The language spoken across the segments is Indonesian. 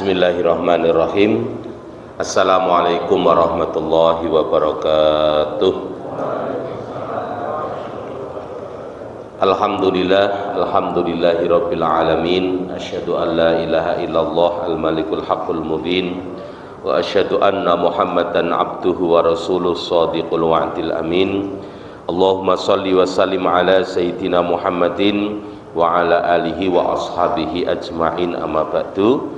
Bismillahirrahmanirrahim. Assalamualaikum warahmatullahi wabarakatuh. Alhamdulillahirabbil alamin. Asyhadu an la ilaha illallah al-malikul haqqul mubin wa asyhadu anna Muhammadan abduhu wa rasuluh shadiqul wa'dil amin. Allahumma shalli wa sallim ala sayyidina Muhammadin wa ala alihi wa ashabihi ajma'in, amma ba'du.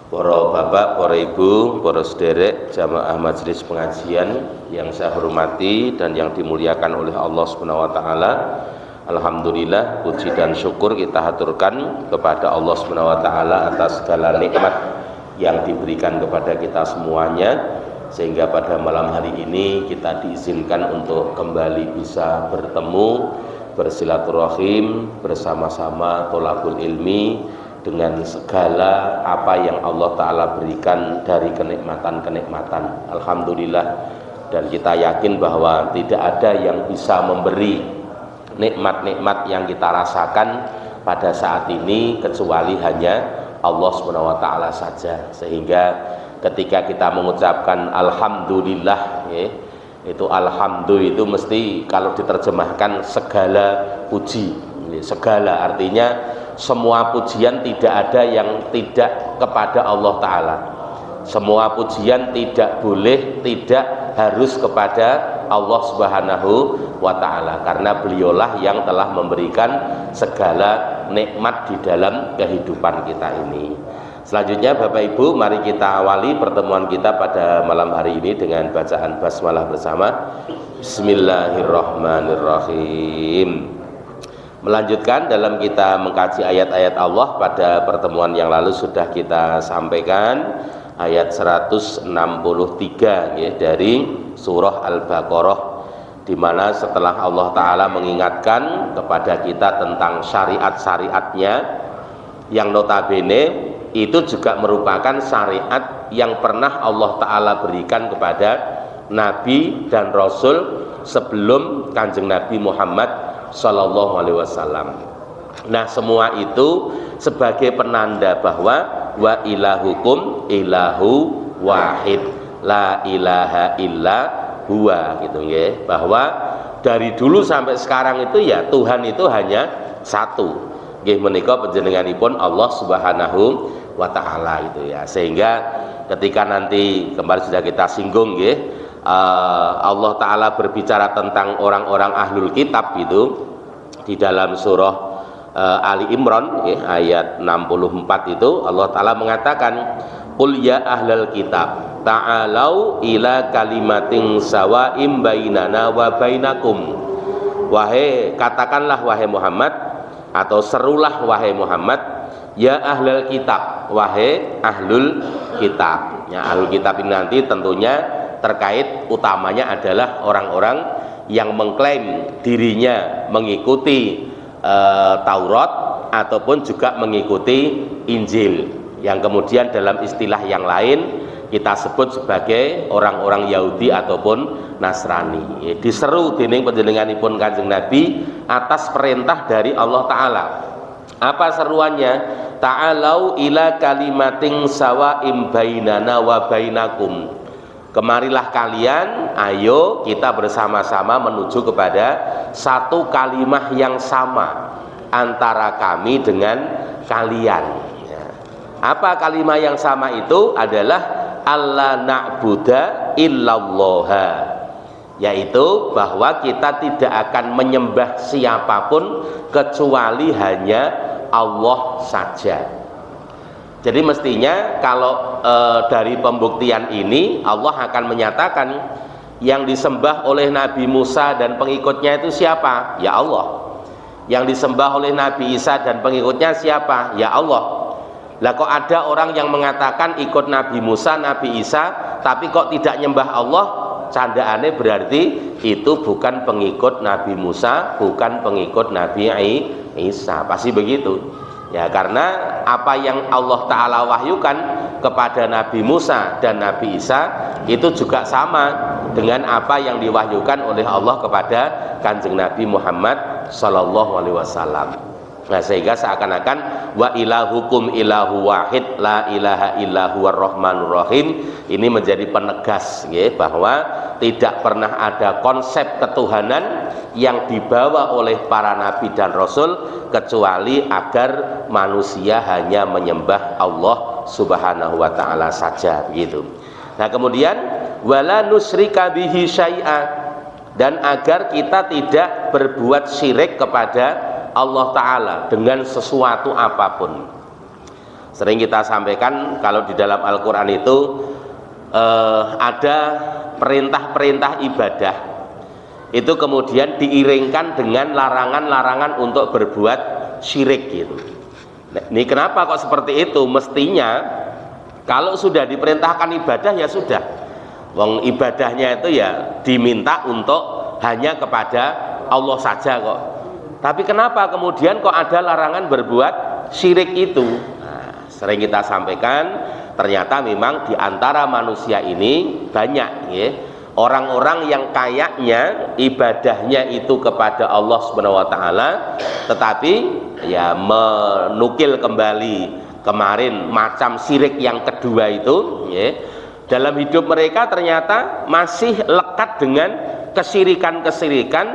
Para bapak, para ibu, para sederek jamaah majelis pengajian yang saya hormati dan yang dimuliakan oleh Allah Subhanahu wa taala. Alhamdulillah, puji dan syukur kita haturkan kepada Allah Subhanahu wa taala atas segala nikmat yang diberikan kepada kita semuanya, sehingga pada malam hari ini kita diizinkan untuk kembali bisa bertemu, bersilaturahim bersama-sama tholabul ilmi dengan segala apa yang Allah Ta'ala berikan dari kenikmatan-kenikmatan. Alhamdulillah, dan kita yakin bahwa tidak ada yang bisa memberi nikmat-nikmat yang kita rasakan pada saat ini kecuali hanya Allah Subhanahu wa taala saja. Sehingga ketika kita mengucapkan alhamdulillah, itu alhamdulillah itu mesti kalau diterjemahkan segala puji. Segala artinya semua pujian tidak ada yang tidak kepada Allah Ta'ala. Semua pujian tidak boleh, tidak harus kepada Allah Subhanahu wa Ta'ala, karena beliaulah yang telah memberikan segala nikmat di dalam kehidupan kita ini. Selanjutnya Bapak Ibu, mari kita awali pertemuan kita pada malam hari ini dengan bacaan basmalah bersama. Bismillahirrahmanirrahim. Melanjutkan dalam kita mengkaji ayat-ayat Allah, pada pertemuan yang lalu sudah kita sampaikan ayat 163 ya, dari surah Al-Baqarah, di mana setelah Allah Ta'ala mengingatkan kepada kita tentang syariat-syariatnya yang notabene itu juga merupakan syariat yang pernah Allah Ta'ala berikan kepada Nabi dan Rasul sebelum Kanjeng Nabi Muhammad Sallallahu Alaihi Wasallam. Nah, semua itu sebagai penanda bahwa wa ilahukum ilahu wahid, la ilaha illa huwa, gitu ya, bahwa dari dulu sampai sekarang itu ya Tuhan itu hanya satu. Nggih menika panjenenganipun Allah Subhanahu wa taala itu ya. Sehingga ketika nanti kemarin sudah kita singgung nggih, Allah Ta'ala berbicara tentang orang-orang ahlul kitab itu di dalam surah Ali Imran ya, ayat 64 itu Allah Ta'ala mengatakan, qul ya ahlal kitab ta'alau ila kalimatin sawa'im bainana wa bainakum. Wahai, katakanlah wahai Muhammad, atau serulah wahai Muhammad, ya ahlal kitab, wahai ahlul kitab. Ya, ahlul kitab ini nanti tentunya terkait utamanya adalah orang-orang yang mengklaim dirinya mengikuti Taurat ataupun juga mengikuti Injil, yang kemudian dalam istilah yang lain kita sebut sebagai orang-orang Yahudi ataupun Nasrani. Diseru dening panjenenganipun Kanjeng Nabi atas perintah dari Allah Ta'ala. Apa seruannya? Ta'alau ila kalimatin sawa'im bainana wa bainakum. Kemarilah kalian, ayo kita bersama-sama menuju kepada satu kalimah yang sama antara kami dengan kalian. Apa kalimah yang sama itu? Adalah alla na'buda illallaha, yaitu bahwa kita tidak akan menyembah siapapun kecuali hanya Allah saja. Jadi mestinya kalau dari pembuktian ini Allah akan menyatakan yang disembah oleh Nabi Musa dan pengikutnya itu siapa? Ya Allah. Yang disembah oleh Nabi Isa dan pengikutnya siapa? Ya Allah. Lah kok ada orang yang mengatakan ikut Nabi Musa, Nabi Isa, tapi kok tidak nyembah Allah? Candaannya berarti itu bukan pengikut Nabi Musa, bukan pengikut Nabi Isa. Pasti begitu. Ya, karena apa yang Allah Ta'ala wahyukan kepada Nabi Musa dan Nabi Isa itu juga sama dengan apa yang diwahyukan oleh Allah kepada Kanjeng Nabi Muhammad Sallallahu Alaihi Wasallam. Nah, sehingga seakan-akan wa ilahukum ilahu wahid la ilaha illahu ar-rahmanur rahim, ini menjadi penegas ya, bahwa tidak pernah ada konsep ketuhanan yang dibawa oleh para nabi dan rasul kecuali agar manusia hanya menyembah Allah Subhanahu wa taala saja gitu. Nah, kemudian wala nusyrika bihi syai'a, dan agar kita tidak berbuat syirik kepada Allah Ta'ala dengan sesuatu apapun. Sering kita sampaikan kalau di dalam Al-Quran itu ada perintah-perintah ibadah itu kemudian diiringkan dengan larangan-larangan untuk berbuat syirik gitu. Nah, ini kenapa kok seperti itu? Mestinya kalau sudah diperintahkan ibadah ya sudah, wong ibadahnya itu ya diminta untuk hanya kepada Allah saja kok. Tapi kenapa kemudian kok ada larangan berbuat syirik itu? Nah, sering kita sampaikan, ternyata memang di antara manusia ini banyak ya, orang-orang yang kayaknya ibadahnya itu kepada Allah Subhanahu wa taala, tetapi ya menukil kembali kemarin macam syirik yang kedua itu ya, dalam hidup mereka ternyata masih lekat dengan kesyirikan-kesyirikan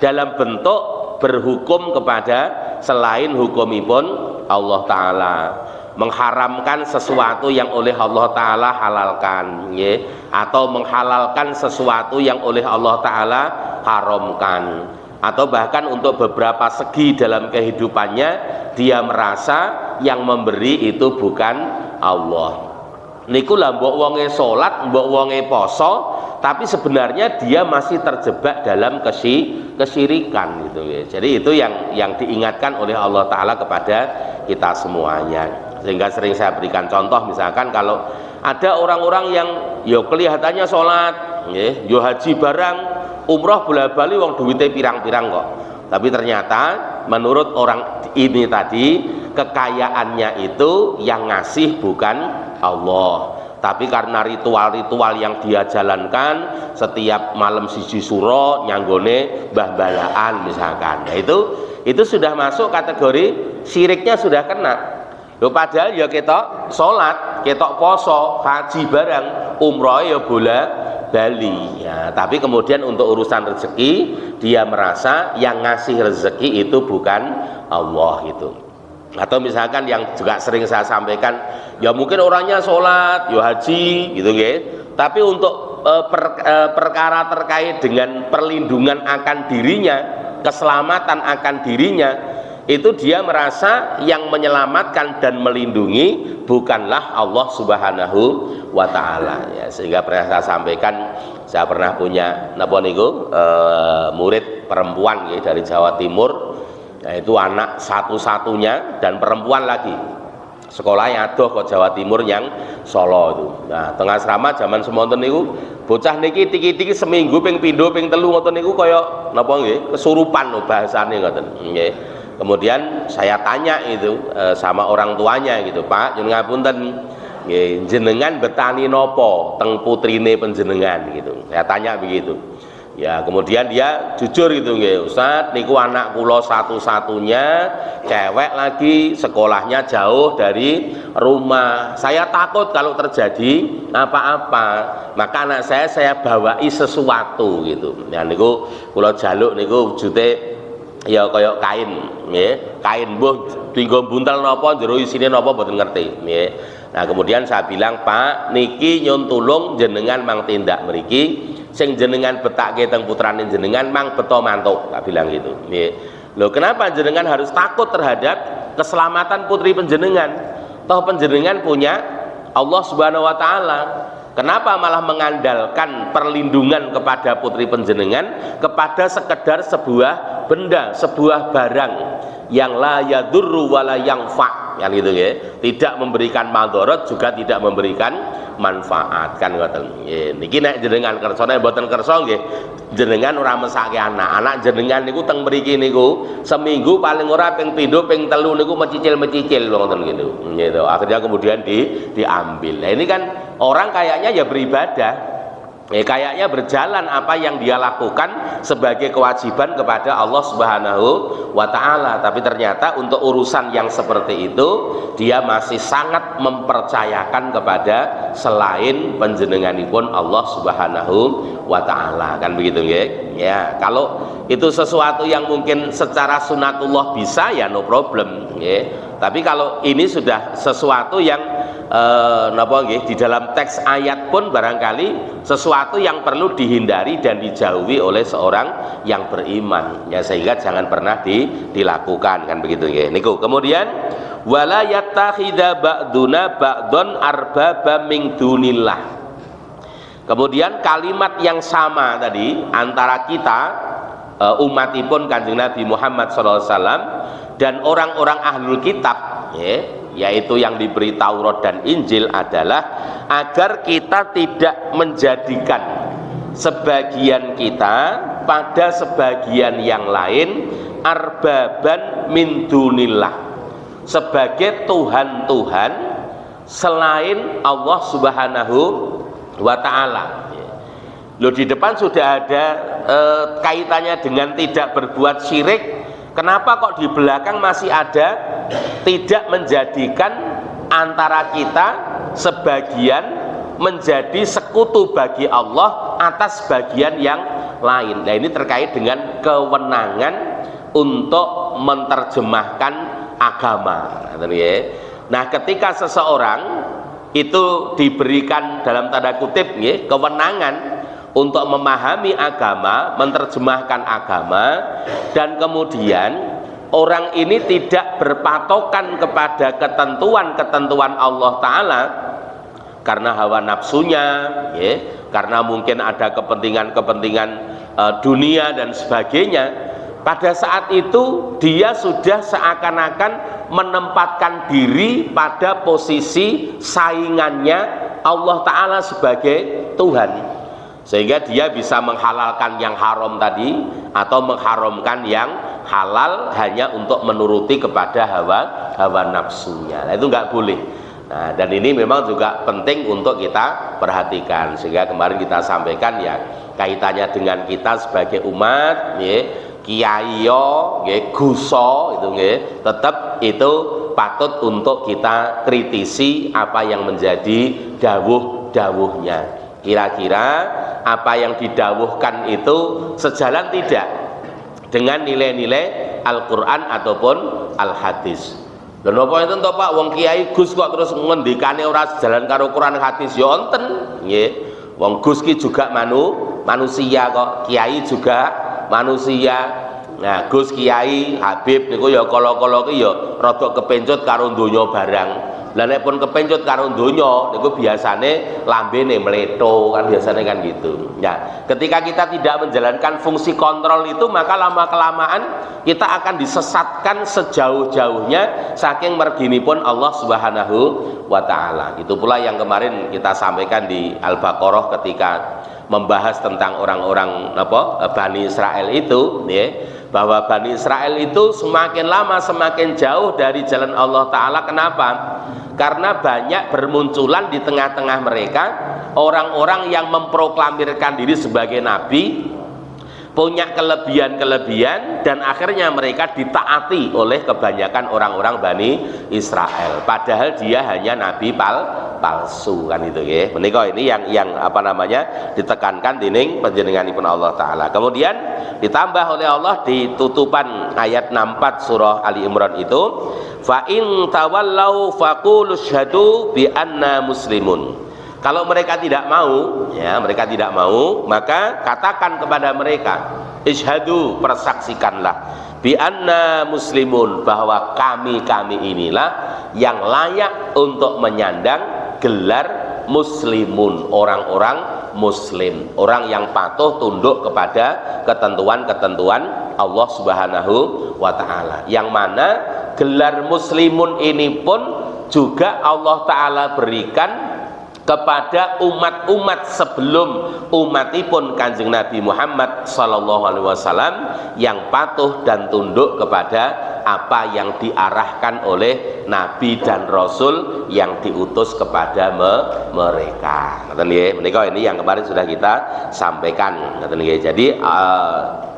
dalam bentuk berhukum kepada selain hukumipun Allah Ta'ala, mengharamkan sesuatu yang oleh Allah Ta'ala halalkan ya, atau menghalalkan sesuatu yang oleh Allah Ta'ala haramkan, atau bahkan untuk beberapa segi dalam kehidupannya dia merasa yang memberi itu bukan Allah. Niku lah mbok wonge salat, mbok wonge poso, tapi sebenarnya dia masih terjebak dalam kesyirikan gitu ya. Jadi itu yang diingatkan oleh Allah Ta'ala kepada kita semuanya. Sehingga sering saya berikan contoh, misalkan kalau ada orang-orang yang yo kelihatannya sholat ya, yo haji barang, umroh bola-bali wong duwite pirang-pirang kok, tapi ternyata menurut orang ini tadi kekayaannya itu yang ngasih bukan Allah, tapi karena ritual-ritual yang dia jalankan setiap malam siji suro nyanggone mbah balaan misalkan, nah, itu sudah masuk kategori syiriknya sudah kena. Loh, padahal ya ketok sholat, ketok poso, haji barang, umroh ya bola bali ya, tapi kemudian untuk urusan rezeki dia merasa yang ngasih rezeki itu bukan Allah itu. Atau misalkan yang juga sering saya sampaikan, ya mungkin orangnya sholat, ya haji gitu ya, tapi untuk perkara terkait dengan perlindungan akan dirinya, keselamatan akan dirinya, itu dia merasa yang menyelamatkan dan melindungi bukanlah Allah Subhanahu wa Ta'ala ya. Sehingga pernah saya sampaikan, saya pernah punya napa niku murid perempuan ya, dari Jawa Timur. Nah, itu anak satu-satunya dan perempuan lagi, sekolahnya adoh ke Jawa Timur yang Solo itu. Nah, tengah asrama zaman semonten niku bocah niki tiki-tiki seminggu ping pindho ping telu ngoten niku kaya napa nggih kesurupan lho bahasane ngoten nggih. Kemudian saya tanya itu sama orang tuanya gitu, Pak nyuwun ngapunten nggih, jenengan betani nopo teng putrine panjenengan gitu. Saya tanya begitu. Ya, kemudian dia jujur gitu nggih, Ustaz niku anak kula satu-satunya, cewek lagi, sekolahnya jauh dari rumah. Saya takut kalau terjadi apa-apa, maka anak saya bawai sesuatu gitu. Ya niku kula jaluk niku wujude ya kaya kain nggih, kain mbuh dienggo buntel napa jero isine napa mboten ngerti nggih. Nah, kemudian saya bilang, Pak niki nyun tulung jenengan mang tindak mriki sing jenengan betake teng putrane jenengan mang beto mantuk, tak bilang gitu nggih. Loh, kenapa jenengan harus takut terhadap keselamatan putri penjenengan? Toh penjenengan punya Allah Subhanahu wa Ta'ala. Kenapa malah mengandalkan perlindungan kepada putri penjenengan kepada sekedar sebuah benda, sebuah barang yang la yadurru wala yanfa, yang gitu ya, tidak memberikan madharat juga tidak memberikan manfaat kan ngoten. Niki nek jenengan kersa nek mboten kersa nggih jenengan ora mesake anak jenengan niku teng mriki niku seminggu paling ora ping pindho ping telu niku mecicil-mecicil ngoten gitu. Gitu. Akhirnya kemudian diambil. Nah, ini kan orang kayaknya ya beribadah, Kayaknya berjalan apa yang dia lakukan sebagai kewajiban kepada Allah Subhanahu wa Ta'ala, tapi ternyata untuk urusan yang seperti itu dia masih sangat mempercayakan kepada selain panjenenganipun Allah Subhanahu wa Ta'ala, kan begitu nggih? Ya, kalau itu sesuatu yang mungkin secara sunatullah bisa, ya no problem nggih. Tapi kalau ini sudah sesuatu yang di dalam teks ayat pun barangkali sesuatu yang perlu dihindari dan dijauhi oleh seorang yang beriman, ya, sehingga jangan pernah dilakukan, kan begitu ya. Niku kemudian wala yattakhidha ba'duna ba'don arbaba min dunillah. Kemudian kalimat yang sama tadi antara kita umatipun Kanjeng Nabi Muhammad SAW dan orang-orang ahlul kitab, yaitu yang diberi Taurat dan Injil, adalah agar kita tidak menjadikan sebagian kita pada sebagian yang lain arbaban min dunillah, sebagai Tuhan-Tuhan selain Allah Subhanahu wa Ta'ala. Loh, di depan sudah ada kaitannya dengan tidak berbuat syirik. Kenapa kok di belakang masih ada tidak menjadikan antara kita sebagian menjadi sekutu bagi Allah atas bagian yang lain? Nah, ini terkait dengan kewenangan untuk menerjemahkan agama. Nah, ketika seseorang itu diberikan dalam tanda kutip kewenangan untuk memahami agama, menerjemahkan agama, dan kemudian orang ini tidak berpatokan kepada ketentuan-ketentuan Allah Ta'ala karena hawa nafsunya, karena mungkin ada kepentingan-kepentingan dunia dan sebagainya. Pada saat itu dia sudah seakan-akan menempatkan diri pada posisi saingannya Allah Ta'ala sebagai Tuhan, sehingga dia bisa menghalalkan yang haram tadi atau mengharamkan yang halal hanya untuk menuruti kepada hawa nafsunya. Nah, itu nggak boleh. Nah, dan ini memang juga penting untuk kita perhatikan, sehingga kemarin kita sampaikan ya kaitannya dengan kita sebagai umat, kiai yo, guso itu tetap itu patut untuk kita kritisi apa yang menjadi dawuh-dawuhnya. Kira-kira apa yang didawuhkan itu sejalan tidak dengan nilai-nilai Al-Quran ataupun Al-Hadis. Dan apa itu toh Pak, wong kiai Gus kok terus ngendikane ora sejalan karo Quran hadis, ya wonten nggih. Wong Gus ki juga manusia kok, kiai juga manusia. Nah, Gus Kiai Habib niku ya kala-kala ki ya rada kepencut karo donya barang. Lah nek pun kepencut karo donya niku biasane lambene mleto, kan biasane kan gitu. Nah, ketika kita tidak menjalankan fungsi kontrol itu, maka lama-kelamaan kita akan disesatkan sejauh-jauhnya saking merginipun Allah Subhanahu wa Ta'ala. Itu pula yang kemarin kita sampaikan di Al-Baqarah ketika membahas tentang orang-orang Bani Israel itu, bahwa Bani Israel itu semakin lama semakin jauh dari jalan Allah Ta'ala. Kenapa? Karena banyak bermunculan di tengah-tengah mereka orang-orang yang memproklamirkan diri sebagai nabi, punya kelebihan-kelebihan, dan akhirnya mereka ditaati oleh kebanyakan orang-orang Bani Israel, padahal dia hanya nabi palsu, kan itu ya. Menika ini yang apa namanya ditekankan dening panjenenganipun Allah Ta'ala. Kemudian ditambah oleh Allah di tutupan ayat 64 surah Ali Imran itu, fa in tawallau faqulu syhadu bi anna muslimun. Kalau mereka tidak mau, mereka tidak mau, maka katakan kepada mereka, isyhadu, persaksikanlah, bi anna muslimun, bahwa kami inilah yang layak untuk menyandang gelar muslimun, orang-orang muslim, orang yang patuh tunduk kepada ketentuan-ketentuan Allah Subhanahu wa Ta'ala. Yang mana gelar muslimun ini pun juga Allah Ta'ala berikan kepada umat-umat sebelum umatipun Kanjeng Nabi Muhammad sallallahu alaihi wasallam yang patuh dan tunduk kepada apa yang diarahkan oleh Nabi dan Rasul yang diutus kepada mereka. Menika ini yang kemarin sudah kita sampaikan. Jadi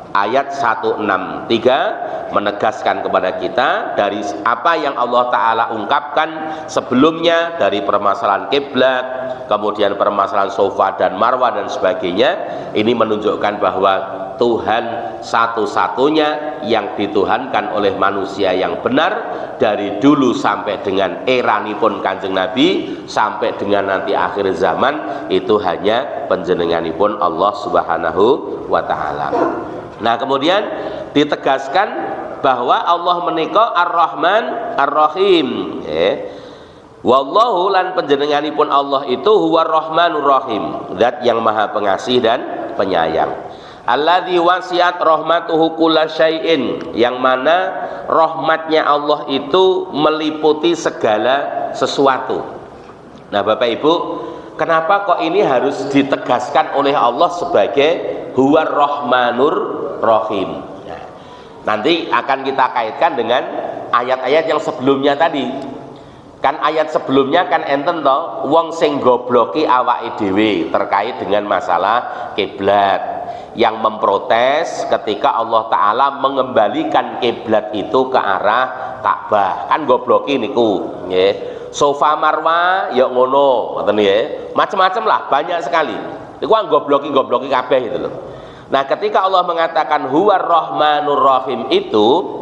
ayat 163 menegaskan kepada kita dari apa yang Allah Ta'ala ungkapkan sebelumnya dari permasalahan kiblat, kemudian permasalahan Sofa dan Marwah dan sebagainya. Ini menunjukkan bahwa Tuhan satu-satunya yang dituhankan oleh manusia yang benar dari dulu sampai dengan eranipun Kanjeng Nabi sampai dengan nanti akhir zaman, itu hanya panjenenganipun Allah Subhanahu wa Ta'ala. Nah, kemudian ditegaskan bahwa Allah menika Ar-Rahman Ar-Rahim. Wallahu lan panjenenganipun Allah itu huwa Rahmanur Rahim, zat yang maha pengasih dan penyayang. Alladzi wasiat rahmatuhu kullasyai'in, yang mana rahmatnya Allah itu meliputi segala sesuatu. Nah, Bapak Ibu, kenapa kok ini harus ditegaskan oleh Allah sebagai huwa Rahmanur Rahim? Nah, nanti akan kita kaitkan dengan ayat-ayat yang sebelumnya tadi. Kan ayat sebelumnya kan enten toh wong sing gobloki awake dhewe terkait dengan masalah kiblat, yang memprotes ketika Allah Ta'ala mengembalikan kiblat itu ke arah Ka'bah. Kan gobloki niku nggih. Sofa Marwah ya ngono, ngoten nggih. Macam-macam lah, banyak sekali. Niku gobloki kabeh gitu loh. Nah, ketika Allah mengatakan huwa Rahmanur Rahim itu,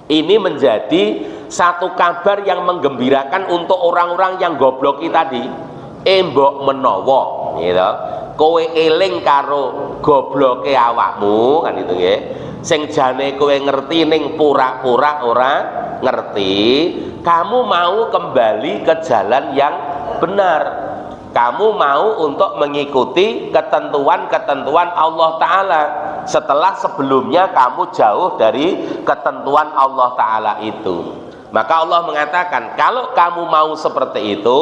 ini menjadi satu kabar yang menggembirakan untuk orang-orang yang gobloki tadi. Mbok menawa gitu, kowe eling karo gobloke awakmu, kan itu nggih. Sing jane kowe ngerti ning pura-pura ora ngerti, kamu mau kembali ke jalan yang benar. Kamu mau untuk mengikuti ketentuan-ketentuan Allah Ta'ala setelah sebelumnya kamu jauh dari ketentuan Allah Ta'ala itu. Maka Allah mengatakan, kalau kamu mau seperti itu,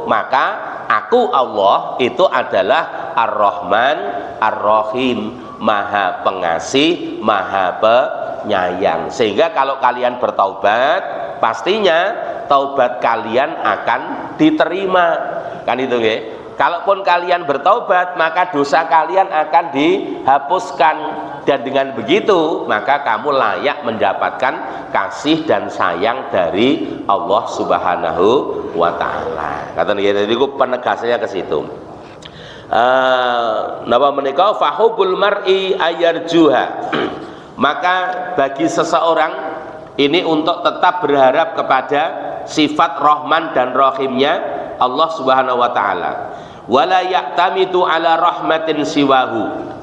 maka aku Allah itu adalah Ar-Rahman Ar-Rahim, maha pengasih, maha penyayang. Sehingga kalau kalian bertaubat, pastinya taubat kalian akan diterima. Kan itu nggih. Kalaupun kalian bertaubat, maka dosa kalian akan dihapuskan, dan dengan begitu maka kamu layak mendapatkan kasih dan sayang dari Allah Subhanahu wa Ta'ala. Kata nggih, jadi penegasannya ke situ. Napa menika fahubul mar'i ayarjuha. Maka bagi seseorang ini untuk tetap berharap kepada sifat Rahman dan Rahimnya Allah Subhanahu wa Ta'ala. Wala ya'tamidu ala rahmatin siwahu,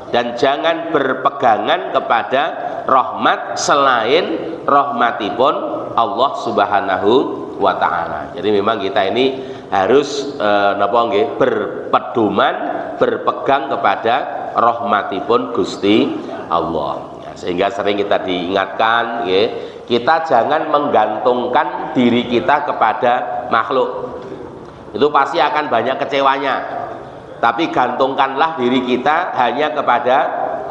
dan jangan berpegangan kepada rahmat selain rahmatipun Allah Subhanahu wa Ta'ala. Jadi memang kita ini harus napa nggih, berpedoman, berpegang kepada rahmatipun Gusti Allah. Ya, sehingga sering kita diingatkan nggih, kita jangan menggantungkan diri kita kepada makhluk. Itu pasti akan banyak kecewanya. Tapi gantungkanlah diri kita hanya kepada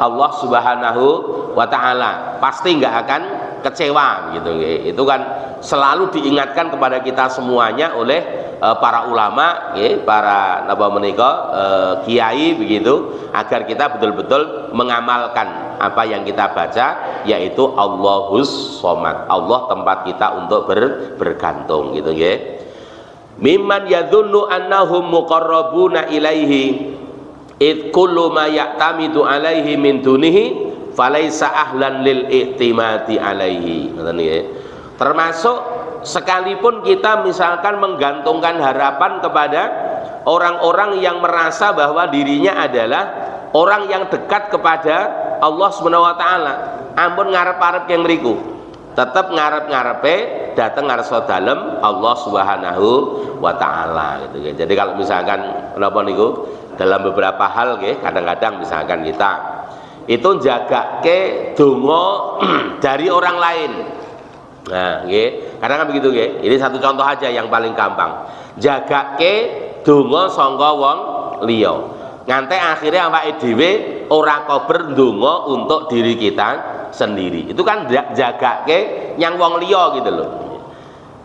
Allah Subhanahu wa Ta'ala. Pasti nggak akan kecewa gitu. Itu kan selalu diingatkan kepada kita semuanya oleh para ulama, para napa menika kiai begitu, agar kita betul-betul mengamalkan apa yang kita baca, yaitu Allahus Somad. Allah tempat kita untuk bergantung gitu nggih. Mimman yadhunnu annahum muqarrabuna ilaihi id kullu ma ya'tamidu alaihi min dunihi falaisa ahlan lil i'timadi alaihi. Termasuk sekalipun kita misalkan menggantungkan harapan kepada orang-orang yang merasa bahwa dirinya adalah orang yang dekat kepada Allah Subhanahu wa Ta'ala, ampun ngarep-arep yang mriku, tetap ngarep-ngarepe datang ngarsa dalem Allah Subhanahu wa Ta'ala gitu. Jadi kalau misalkan kenapa niku dalam beberapa hal nggih, kadang-kadang misalkan kita itu jagake donga dari orang lain. Nah, nggih, kadang kan begitu nggih. Ini satu contoh aja yang paling gampang. Jagake donga sangka wong liya. Nganti akhirnya awake dhewe ora kober ndonga untuk diri kita sendiri. Itu kan jagake nyang wong liya gitu loh.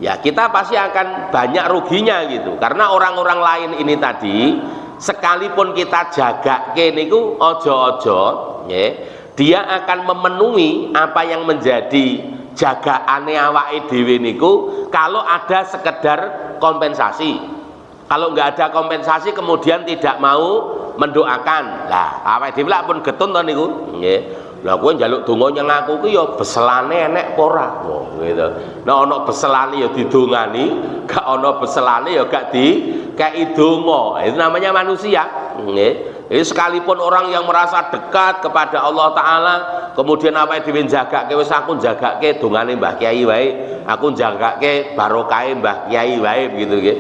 Ya kita pasti akan banyak ruginya gitu. Karena orang-orang lain ini tadi sekalipun kita jagake niku ojo-ojo ya, dia akan memenuhi apa yang menjadi jagaane awake dhewe niku kalau ada sekedar kompensasi. Kalau nggak ada kompensasi kemudian tidak mau mendoakan. Lah awake dhewe lak pun getun to niku nggih. Lah kowe njaluk donga nyang aku ki ya beselane enek apa ora gitu. Nek ana beselane ya didongani, gak ana beselane ya gak dikei donga. Itu namanya manusia nggih. Jadi sekalipun orang yang merasa dekat kepada Allah Ta'ala kemudian apa yang dimenjagake wis aku jagake dongane Mbah Kiai wae, aku jagake barokahe Mbah Kiai wae begitu nggih.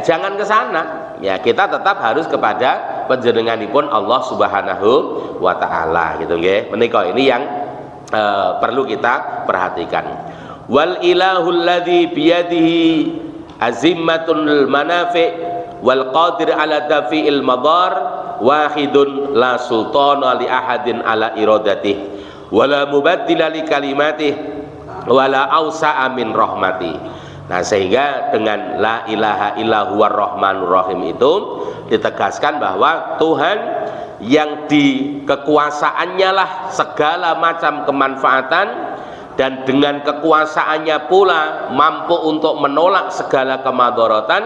Jangan ke sana. Ya kita tetap harus kepada panjenenganipun Allah Subhanahu wa Ta'ala gitu nggih. Menika ini yang perlu kita perhatikan. Wal ilahul ladzi biyadihi azimmatul manafi wal qadir ala dafi'il madar wahidun la sultana li ahadin ala iradatih wala mubaddila li kalimatih wala ausa'a min rahmati. Nah sehingga dengan la ilaha illallah rahmanur rahim itu ditegaskan bahwa Tuhan yang di kekuasaannya lah segala macam kemanfaatan dan dengan kekuasaannya pula mampu untuk menolak segala kemadharatan,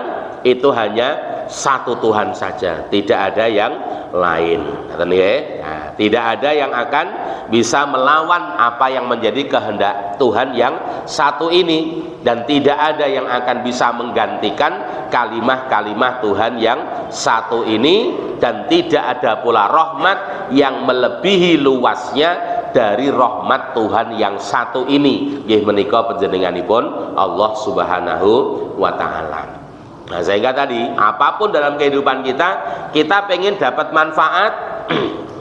itu hanya satu Tuhan saja, tidak ada yang lain. Nah, tidak ada yang akan bisa melawan apa yang menjadi kehendak Tuhan yang satu ini, dan tidak ada yang akan bisa menggantikan kalimah-kalimah Tuhan yang satu ini, dan tidak ada pula rahmat yang melebihi luasnya dari rahmat Tuhan yang satu ini. Nggih menika panjenenganipun Allah Subhanahu wa Ta'ala. Nah sehingga tadi apapun dalam kehidupan kita pengen dapat manfaat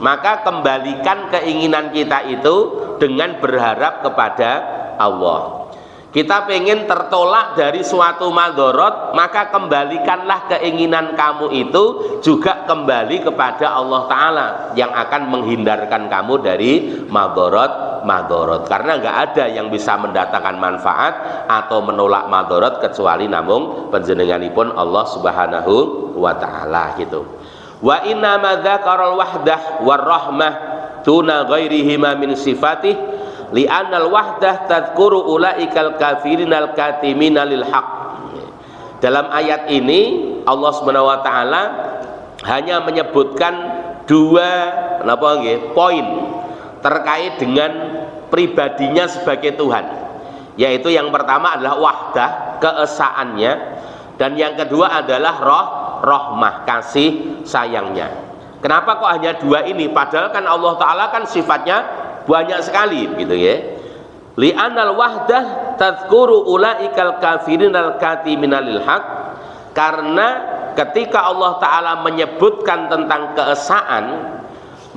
maka kembalikan keinginan kita itu dengan berharap kepada Allah. Kita pengen tertolak dari suatu madharat, maka kembalikanlah keinginan kamu itu juga kembali kepada Allah Ta'ala yang akan menghindarkan kamu dari madharat. Karena nggak ada yang bisa mendatangkan manfaat atau menolak madharat kecuali namung panjenenganipun Allah Subhanahu wa Ta'ala gitu. Wa inna ma dzakaral wahdah war rahmah tuna ghairihima min sifatih li'annal wahdah tadhkuru ulaikal kafirinal katimina lil haq. Dalam ayat ini Allah Subhanahu wa Ta'ala hanya menyebutkan dua poin terkait dengan pribadinya sebagai Tuhan, yaitu yang pertama adalah wahdah, keesaannya, dan yang kedua adalah rahmah, kasih sayangnya. Kenapa kok hanya dua ini? Padahal kan Allah Ta'ala kan sifatnya banyak sekali gitu ya. Li'anal wahdah tadhkuru ulaikal kafirinal katiminal lil haq. Karena ketika Allah Ta'ala menyebutkan tentang keesaan,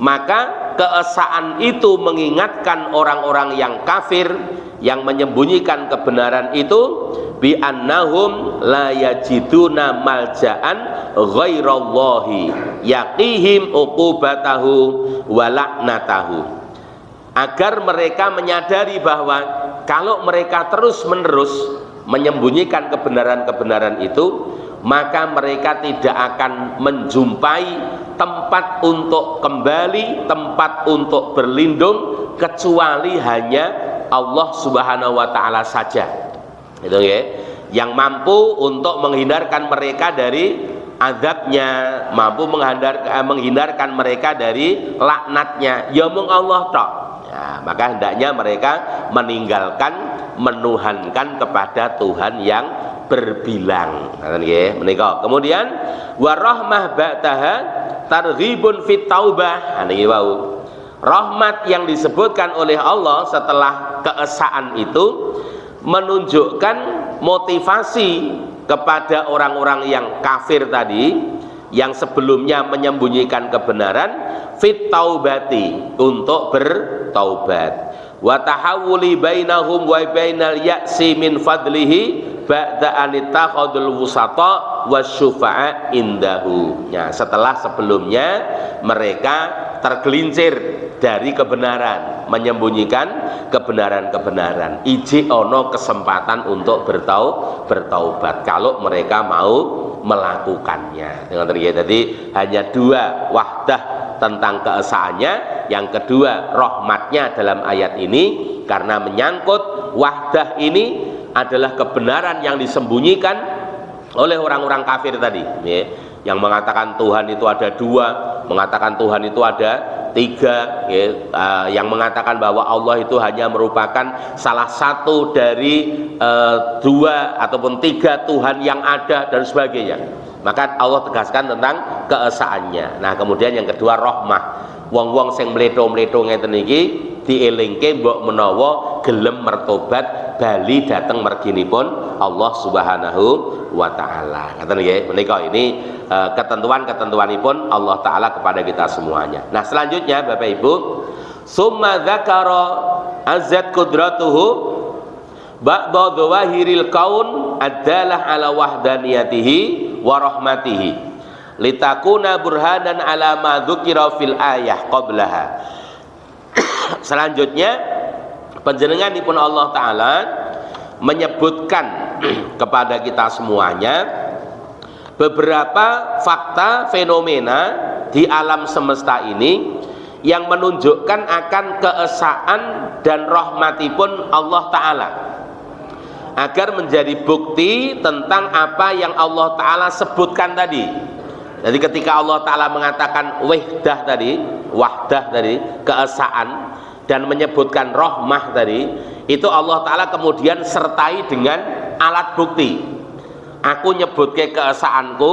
maka keesaan itu mengingatkan orang-orang yang kafir yang menyembunyikan kebenaran itu bi annahum la yajiduna malja'an ghairallahi yaqihim uqubatahu wa la'natahu. Agar mereka menyadari bahwa kalau mereka terus-menerus menyembunyikan kebenaran-kebenaran itu, maka mereka tidak akan menjumpai tempat untuk kembali, tempat untuk berlindung kecuali hanya Allah Subhanahu wa Ta'ala saja. Itu ya, yang mampu untuk menghindarkan mereka dari azabnya, mampu menghindarkan mereka dari laknatnya, ya mung Allah tok. Ya, maka hendaknya mereka meninggalkan, menuhankan kepada Tuhan yang berbilang. Menika. Kemudian warahmah ba'daha targhibun fit taubah. Niki wau. Rahmat yang disebutkan oleh Allah setelah keesaan itu menunjukkan motivasi kepada orang-orang yang kafir tadi, yang sebelumnya menyembunyikan kebenaran, fit taubati, untuk bertaubat, wa tahawuli bainahum wa bainal ya'si min fadlihi ba'da an ittakhadul wusata wasyufa'a indahu. Ya, setelah sebelumnya mereka tergelincir dari kebenaran, menyembunyikan kebenaran-kebenaran. Iji ono kesempatan untuk bertaubat kalau mereka mau melakukannya. Jadi hanya dua, wahdah tentang keesaannya, yang kedua rahmatnya dalam ayat ini, karena menyangkut wahdah ini adalah kebenaran yang disembunyikan oleh orang-orang kafir tadi, ya, yang mengatakan Tuhan itu ada dua, mengatakan Tuhan itu ada tiga, ya, yang mengatakan bahwa Allah itu hanya merupakan salah satu dari dua ataupun tiga Tuhan yang ada dan sebagainya. Maka Allah tegaskan tentang keesaannya. Nah, kemudian yang kedua rahmah. Wong-wong sing mletho-mletho ngeten iki dielingke mbok menawa gelem mertobat bali dhateng merginipun Allah Subhanahu wa taala. Ngaten nggih, menika ini ketentuan-ketentuanipun Allah taala kepada kita semuanya. Nah, selanjutnya Bapak Ibu, summa dzakara azat qudratuhu ba'da dzawahiril kaun adalah ala wahdaniyatihi wa rahmatihi litakuna burhanan ala ma dzukira fil ayah qablaha. Selanjutnya panjenenganipun Allah taala menyebutkan kepada kita semuanya beberapa fakta fenomena di alam semesta ini yang menunjukkan akan keesaan dan rahmatipun Allah taala, agar menjadi bukti tentang apa yang Allah taala sebutkan tadi. Jadi ketika Allah taala mengatakan wahdah tadi, keesaan, dan menyebutkan rahmah tadi, itu Allah taala kemudian sertai dengan alat bukti. Aku nyebutke keesaanku,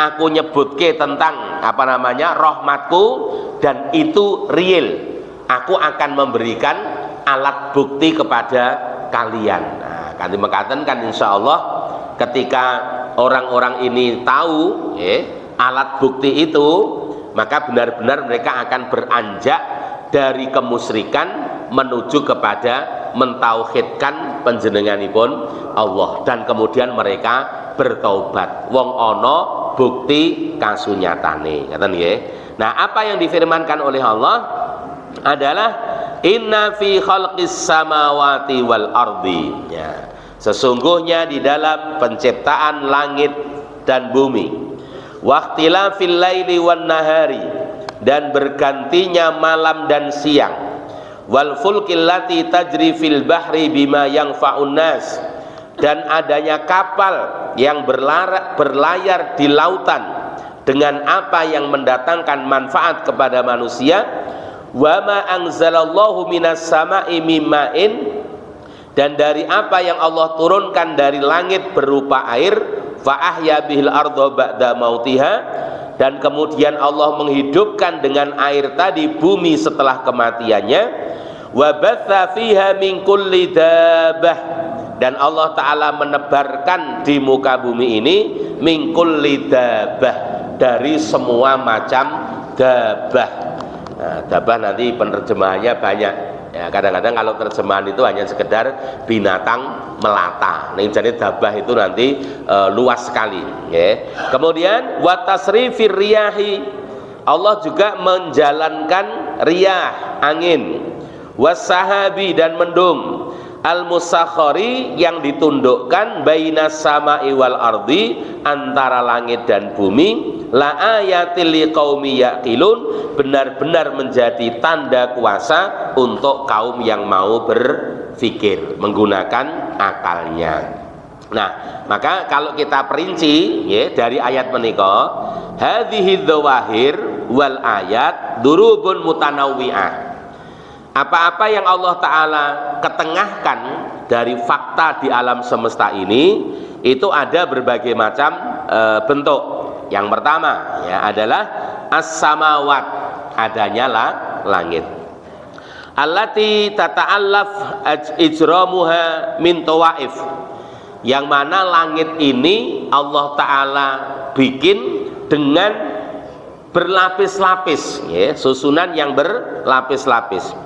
aku nyebutke tentang rahmatku, dan itu real. Aku akan memberikan alat bukti kepada kalian. Nah, kanthi mekaten kan insyaallah ketika orang-orang ini tahu alat bukti itu, maka benar-benar mereka akan beranjak dari kemusyrikan menuju kepada mentauhidkan panjenenganipun Allah, dan kemudian mereka bertaubat. Wong ana bukti kasunyatane, ngaten nggih. Nah, apa yang difirmankan oleh Allah adalah inna fi khalqis samawati wal ardi, ya, sesungguhnya di dalam penciptaan langit dan bumi, waqtilafil laili wan nahari, dan bergantinya malam dan siang, wal fulkil lati tajri fil bahri bima yanfa'un nas, dan adanya kapal yang berlayar di lautan dengan apa yang mendatangkan manfaat kepada manusia, wa ma anzalallahu minas sama'i mimma'in, dan dari apa yang Allah turunkan dari langit berupa air, fa ahya bihil ardha ba'da mautiha, dan kemudian Allah menghidupkan dengan air tadi bumi setelah kematiannya, wa batha fiha min kulli dabbah, dan Allah taala menebarkan di muka bumi ini min kulli dabbah, dari semua macam dabbah. Nah, dabbah nanti penerjemahannya banyak. Ya, kadang-kadang kalau terjemahan itu hanya sekedar binatang melata. Nah, jadi dabah itu nanti luas sekali. Ya. Kemudian wa tasrifir riyahi, Allah juga menjalankan riyah, angin, wasahabi, dan mendung, al-musakhari, yang ditundukkan bainas sama'i wal ardi, antara langit dan bumi, la ayatil liqaumi yaqilun, benar-benar menjadi tanda kuasa untuk kaum yang mau berpikir menggunakan akalnya. Nah, maka kalau kita perinci ya, dari ayat menika, hadhihi dzawahir wal ayat durubun mutanawwi'ah. Apa-apa yang Allah taala ketengahkan dari fakta di alam semesta ini, itu ada berbagai macam bentuk. Yang pertama ya adalah as-samawat, adanya langit, allati tata'allaf ijramuha min tawaif, yang mana langit ini Allah taala bikin dengan berlapis-lapis ya, susunan yang berlapis-lapis.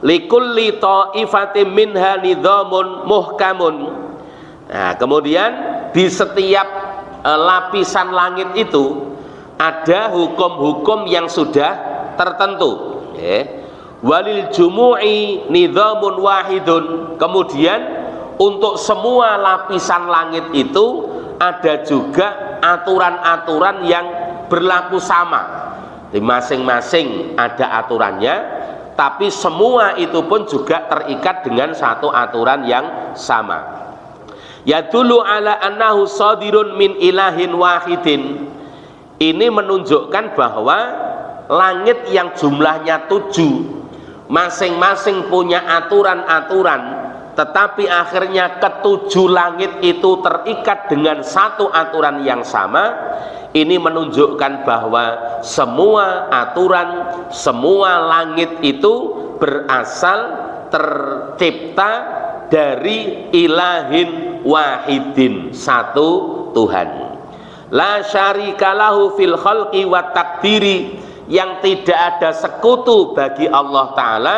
Likulli ta'ifatin minha nidhamun muhkamun. Nah, kemudian di setiap lapisan langit itu ada hukum-hukum yang sudah tertentu ya. walil jumu'i nidhamun wahidun. Kemudian untuk semua lapisan langit itu ada juga aturan-aturan yang berlaku sama. Di masing-masing ada aturannya, tapi semua itu pun juga terikat dengan satu aturan yang sama. Yadullu ala annahu sadirun min ilahin wahidin. Ini menunjukkan bahwa langit yang jumlahnya 7 masing-masing punya aturan-aturan, tetapi akhirnya ketujuh langit itu terikat dengan satu aturan yang sama. Ini menunjukkan bahwa semua aturan, semua langit itu berasal tercipta dari ilahin wahidin, satu Tuhan. La syarikalahu fil khalqi wa takdiri, yang tidak ada sekutu bagi Allah Ta'ala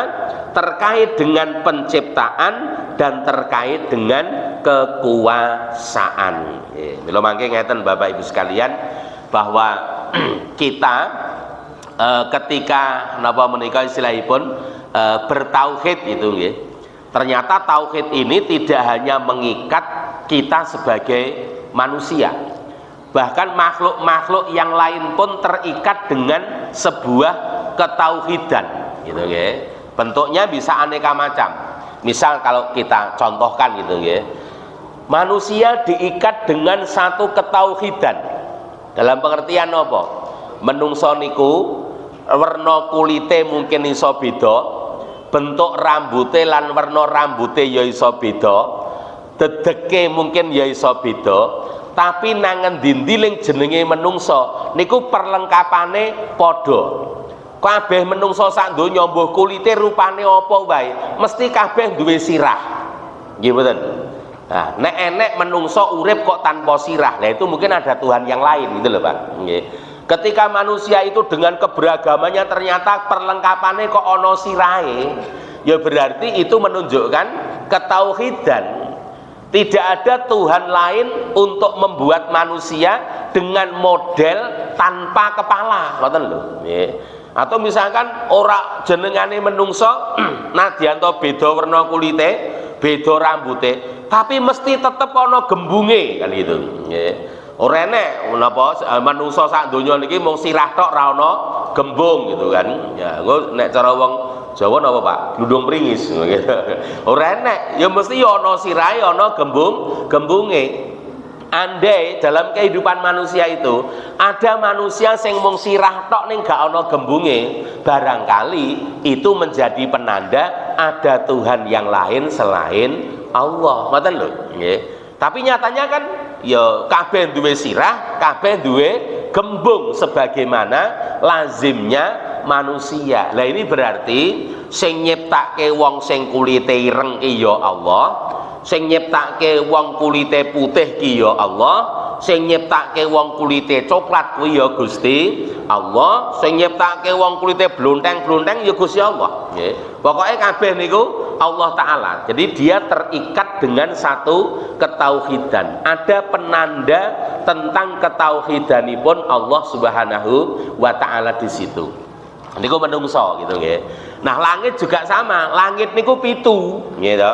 terkait dengan penciptaan dan terkait dengan kekuasaan. Belum mangke ngeten Bapak Ibu sekalian, bahwa kita ketika napa menika istilahipun bertauhid itu nggih. Ternyata tauhid ini tidak hanya mengikat kita sebagai manusia, bahkan makhluk-makhluk yang lain pun terikat dengan sebuah ketauhidan, gitu nggih. Bentuknya bisa aneka macam. Misal kalau kita contohkan gitu nggih, manusia diikat dengan satu ketauhidan. Dalam pengertian apa? Menungso niku werna kulite mungkin iso beda, bentuk rambute lan werna rambute ya iso beda, dedeke mungkin ya iso beda, tapi nang ngendi-endi ling jenenge menungso niku perlengkapane padha. Kabeh menungso sak donya mbuh kulite rupane apa wae, mesti kabeh duwe sirah. Nggih mboten? Nah, nek enek menungso urip kok tanpa sirah, nah itu mungkin ada Tuhan yang lain gitu loh Pak. Nggih. Ketika manusia itu dengan keberagamannya ternyata perlengkapannya kok ono sirahe, ya berarti itu menunjukkan ketauhidan. Tidak ada Tuhan lain untuk membuat manusia dengan model tanpa kepala, ngoten lho. Atau misalkan ora jenengane menungso, nadyanto beda werna kulite, beda rambute, tapi mesti tetep ana gembunge kan gitu. Nggih. Ora enek menapa manungsa sak donya niki mung sirah tok ra ana gembung gitu kan. Ya, engko nek cara wong Jawa napa Pak? Glundung pringis gitu. Ora enek, ya mesti ya ana sirahe, ana gembunge. Andai dalam kehidupan manusia itu ada manusia sing mung sirah tok ning gak ana gembunge, barangkali itu menjadi penanda ada Tuhan yang lain selain Allah. Ngoten lho, nggih. Tapi nyatanya kan ya kabeh duwe sirah, kabeh duwe gembung sebagaimana lazimnya manusia. Lah ini berarti sing nyiptake wong sing kulite ireng ki ya Allah, sing nyiptake wong kulite putih ki ya Allah, sing nyiptake wong kulite coklat kuwi ya Gusti Allah, sing nyiptake wong kulite blonteng-blonteng ya Gusti Allah. Nggih. Pokoke kabeh niku Allah Ta'ala. Jadi dia terikat dengan satu ketauhidan. Ada penanda tentang ketauhidanipun Allah Subhanahu wa Ta'ala di situ. Niku menungso gitu nggih. Nah, langit juga sama. Langit niku 7, gitu.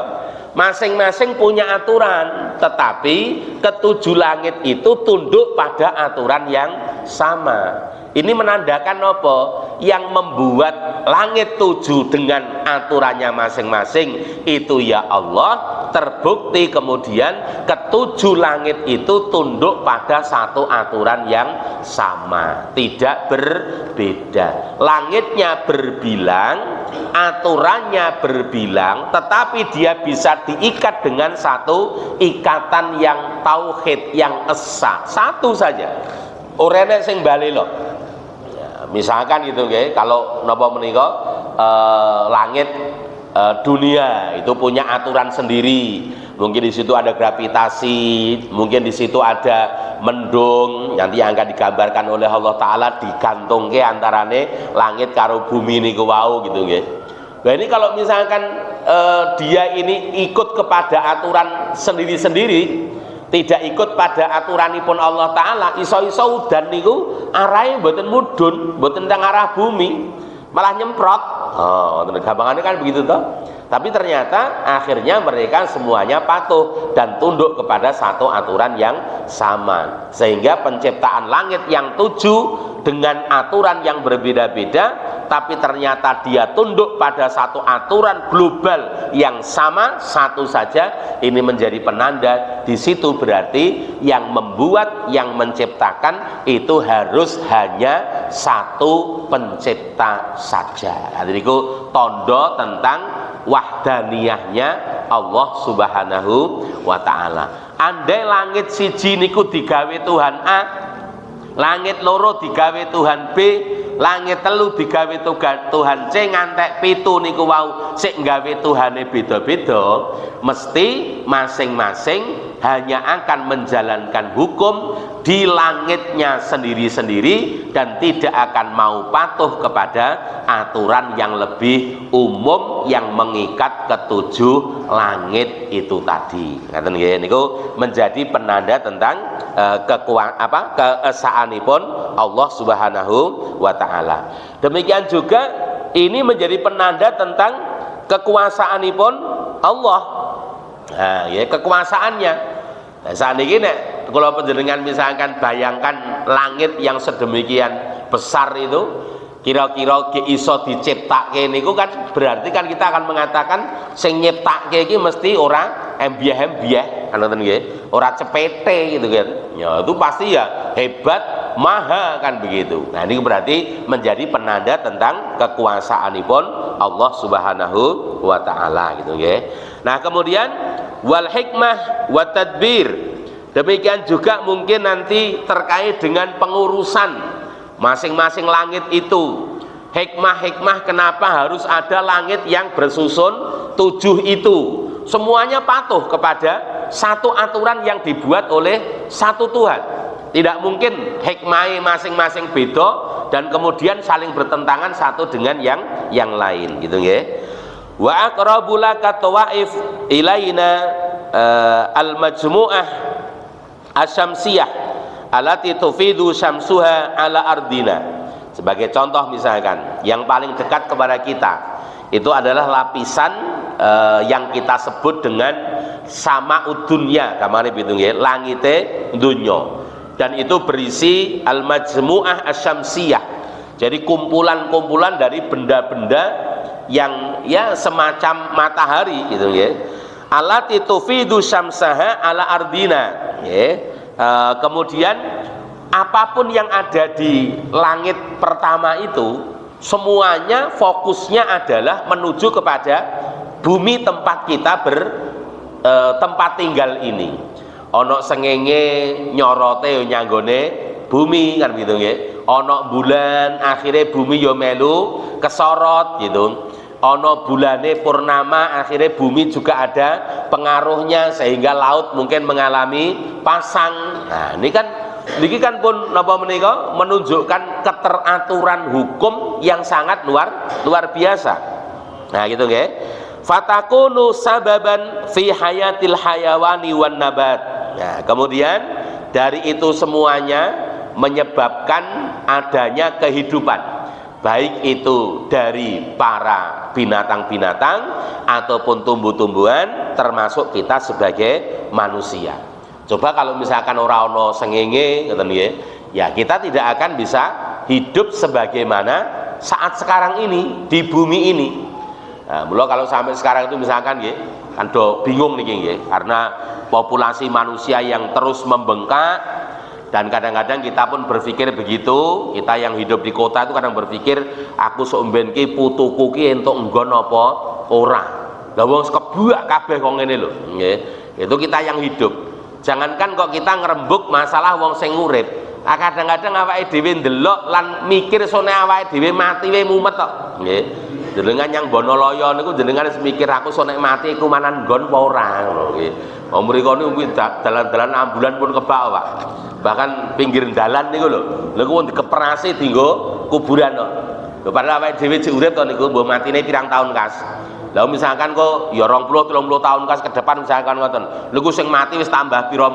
Masing-masing punya aturan, tetapi ketujuh langit itu tunduk pada aturan yang sama. Ini menandakan apa? Yang membuat langit 7 dengan aturannya masing-masing itu ya Allah. Terbukti kemudian ketujuh langit itu tunduk pada satu aturan yang sama, tidak berbeda. Langitnya berbilang, aturannya berbilang, tetapi dia bisa diikat dengan satu ikatan yang tauhid, yang esa, satu saja. Ora enek sing bali lho. Misalkan gitu nggih, kalau napa menika langit dunia itu punya aturan sendiri. Mungkin di situ ada gravitasi, mungkin di situ ada mendung, nanti yang akan digambarkan oleh Allah Ta'ala digantungke antarane langit karo bumi niku wau gitu nggih. Nah ini kalau misalkan dia ini ikut kepada aturan sendiri-sendiri, tidak ikut pada aturanipun Allah Ta'ala, iso-iso udan niku arahe mboten mudhun, mboten teng arah bumi, malah nyemprot. Oh, gampangannya kan begitu toh. Tapi ternyata akhirnya mereka semuanya patuh dan tunduk kepada satu aturan yang sama, sehingga penciptaan langit yang 7 dengan aturan yang berbeda-beda, tapi ternyata dia tunduk pada satu aturan global yang sama, satu saja. Ini menjadi penanda di situ, berarti yang membuat, yang menciptakan itu harus hanya satu pencipta saja. Jadi itu tondo tentang wahdaniyahnya Allah Subhanahu wa ta'ala. Andai langit siji niku digawe Tuhan A, langit loro digawe Tuhan B, langit telu digawe Tuhan C, ngantek 7 niku wau sik gawe Tuhane beda-beda, mesti masing-masing hanya akan menjalankan hukum di langitnya sendiri-sendiri dan tidak akan mau patuh kepada aturan yang lebih umum yang mengikat ketujuh langit itu tadi. Ngaten nggih, niku menjadi penanda tentang keesaanipun Allah Subhanahu wa ta'ala. Demikian juga ini menjadi penanda tentang kekuasaanipun Allah. Nah, ya kekuasaannya. Nah, saat ini nek kalau panjenengan misalkan bayangkan langit yang sedemikian besar itu, kira-kira iso diciptakke niku kan berarti kan kita akan mengatakan sing nyiptakke iki mesti ora embiah-embiah, ngoten nggih, ora cepete gitu kan. Ya itu pasti ya hebat, maha kan begitu. Nah, ini berarti menjadi penanda tentang kekuasaanipun Allah Subhanahu wa ta'ala gitu nggih. Nah, kemudian wal hikmah wa tadbir. Demikian juga mungkin nanti terkait dengan pengurusan masing-masing langit itu. Hikmah-hikmah kenapa harus ada langit yang bersusun 7 itu. Semuanya patuh kepada satu aturan yang dibuat oleh satu Tuhan. Tidak mungkin hikmah masing-masing beda dan kemudian saling bertentangan satu dengan yang lain gitu nggih. Wa aqrabu laka tawaif ilaina al-majmu'ah asyamsiyah allati tufidu syamsuha ala ardina. Sebagai contoh misalkan yang paling dekat kepada kita itu adalah lapisan yang kita sebut dengan sama'ud dunya, kamane pitu nggih, langite dunya. Dan itu berisi al-majmu'ah asyamsiyah. Jadi kumpulan-kumpulan dari benda-benda yang ya semacam matahari gitu nggih. Allati tufidu syamsaha ala ardina, kemudian apapun yang ada di langit pertama itu semuanya fokusnya adalah menuju kepada bumi tempat kita tempat tinggal ini. Ono sengenge nyorote nyanggone bumi kan gitu nggih. Ono bulan akhirnya bumi yo melu kesorot gitu. Ono bulane purnama akhirnya bumi juga ada pengaruhnya sehingga laut mungkin mengalami pasang. Nah, ini kan pun napa menika menunjukkan keteraturan hukum yang sangat luar biasa. Nah, gitu nggih. Fatakunu sababan fi hayatil hayawani wan nabat. Nah, kemudian dari itu semuanya menyebabkan adanya kehidupan, baik itu dari para binatang-binatang ataupun tumbuh-tumbuhan, termasuk kita sebagai manusia. Coba kalau misalkan ora ono sengenge ngoten nggih, ya kita tidak akan bisa hidup sebagaimana saat sekarang ini di bumi ini. Nah, mula kalau sampai sekarang itu misalkan nggih, kan do bingung niki nggih, karena populasi manusia yang terus membengkak. Dan kadang-kadang kita pun berpikir begitu. Kita yang hidup di kota itu kadang berpikir, aku sok mben ki putuku ki entuk nggon apa ora. Lah wong kebuak kabeh kok ngene lho, nggih. Itu kita yang hidup. Jangankan kok kita ngerembug masalah wong sing urip. Kadang-kadang awake dhewe ndelok lan mikir sone awake dhewe mati wae mumet tok, nggih. Jenengan yang Bonoloyo niku jenengan mikir aku sone mati iku manan nggon apa ora ngono nggih. Wong mriko niku dalan-dalan ambulan pun kebak, Pak. Bahkan pinggir dalan niku lho. Lha kuwi dikeperasi dienggo kuburan kok. Lho padahal awake dhewe jek urip to niku mbok matine pirang tahun kas. Lah misalkan kok ya 20 30 tahun kas ke depan misalkan ngoten. Lha ku sing mati wis tambah pira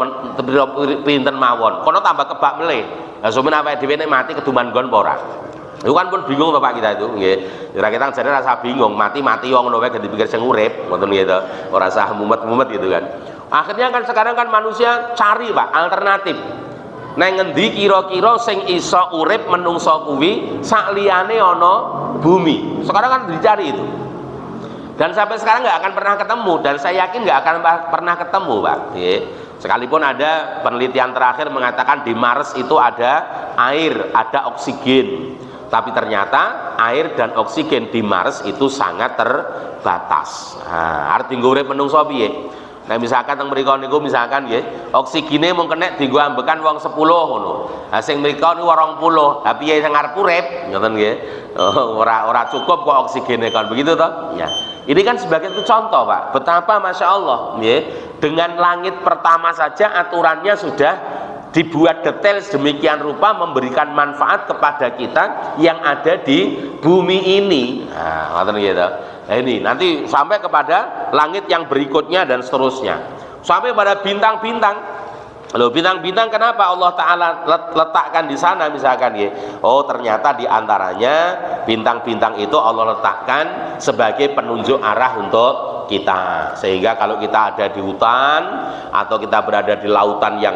pinten mawon. Kono tambah kebak melih. Lah sumen awake dhewe nek mati keduman nggon apa ora? Itu kan pun bingung Bapak kita itu, nggih. Kita jane rasa bingung, mati-mati wong ngono wae ganti pikir sing urip, ngoten nggih to. Ora usah mumet-mumet gitu kan. Akhirnya kan sekarang kan manusia cari Pak alternatif. Nang ngendi kira-kira sing iso urip menungso kuwi sak liyane ana bumi. Sekarang kan dicari itu. Dan sampai sekarang nggak akan pernah ketemu, dan saya yakin nggak akan pernah ketemu Pak. Sekalipun ada penelitian terakhir mengatakan di Mars itu ada air, ada oksigen. Tapi ternyata air dan oksigen di Mars itu sangat terbatas. Nah, arti urip menungso piye? Nah misalkan teng mriku niku misalkan nggih, oksigene mung kenek dienggo ambekan wong 10 ngono. Lah sing mriku niku 20. Lah piye sing arep urip? Ngoten nggih. Ora cukup kok oksigene kan begitu toh? Ya. Ini kan sebagai itu contoh Pak. Betapa Masya Allah nggih, dengan langit pertama saja aturannya sudah dibuat detail sedemikian rupa memberikan manfaat kepada kita yang ada di bumi ini. Nah, gitu. Nah, ini nanti sampai kepada langit yang berikutnya dan seterusnya. Sampai pada bintang-bintang. Loh, bintang-bintang kenapa Allah Ta'ala letakkan di sana misalkan ya? Oh, ternyata di antaranya bintang-bintang itu Allah letakkan sebagai penunjuk arah untuk kita, sehingga kalau kita ada di hutan atau kita berada di lautan yang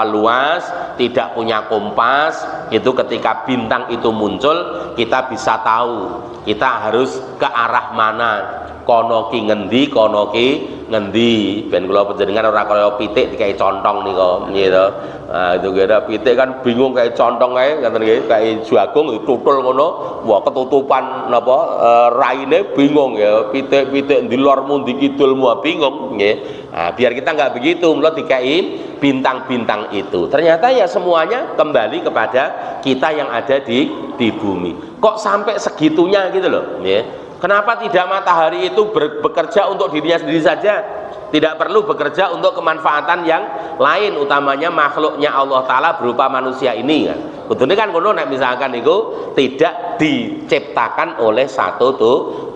luas, tidak punya kompas, itu ketika bintang itu muncul kita bisa tahu kita harus ke arah mana. Kono ki ngendi, kono ki ngendi. Ben kula panjenengan ora kaya pitik dikai contong nika gitu. Nah, itu kira pitik kan bingung kayak contong kae ngoten nggih, kayak jagung ditutul ngono, wah ketutupan napa raine bingung ya. Pitik-pitik ndi lormu ndi kidulmu bingung nggih. Nah, biar kita nggak begitu, mula dikai bintang-bintang itu. Ternyata ya semuanya kembali kepada kita yang ada di bumi. Kok sampai segitunya gitu loh, nggih. Kenapa tidak matahari itu bekerja untuk dirinya sendiri saja? Tidak perlu bekerja untuk kemanfaatan yang lain, utamanya makhluknya Allah Ta'ala berupa manusia ini kan. Kudune kan kono nek misalkan itu tidak diciptakan oleh satu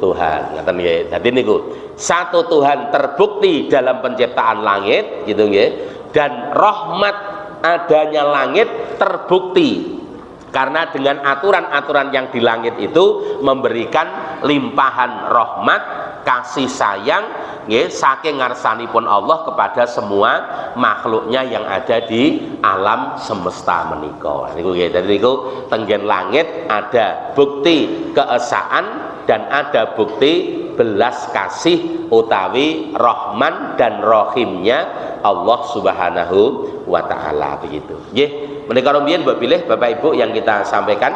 Tuhan. Ngaten nggih. Dadi niku satu Tuhan terbukti dalam penciptaan langit gitu nggih. Dan rahmat adanya langit terbukti. Karena dengan aturan-aturan yang di langit itu memberikan limpahan rahmat, kasih sayang nggih saking ngarsanipun Allah kepada semua makhluknya yang ada di alam semesta menika. Niku nggih, dadi niku tenggen langit ada bukti keesaan dan ada bukti belas kasih utawi Rahman dan Rahimnya Allah Subhanahu wa Ta'ala begitu. Nggih. Menika rumiyin mbok pilih Bapak Ibu yang kita sampaikan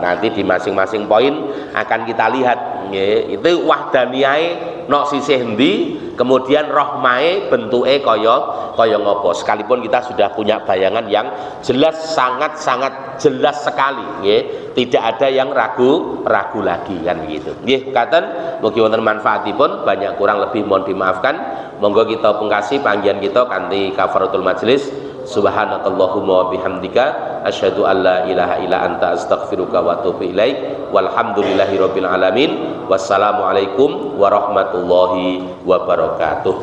nanti di masing-masing poin akan kita lihat nggih, itu wahdaniyae nok sisih endi, kemudian rahmae bentuke kaya ngopo. Sekalipun kita sudah punya bayangan yang jelas, sangat-sangat jelas sekali nggih, tidak ada yang ragu lagi kan begitu. Nggih, katen mugi wonten manfaatipun, banyak kurang lebih mohon dimaafkan. Monggo kita pungkasi panggihan kita kanthi kafaratul majelis. Subhanakallahumma wa bihamdika asyhadu an la ilaha illa anta astaghfiruka wa atubu ilaik. Walhamdulillahirabbil alamin. Wassalamualaikum warahmatullahi wabarakatuh.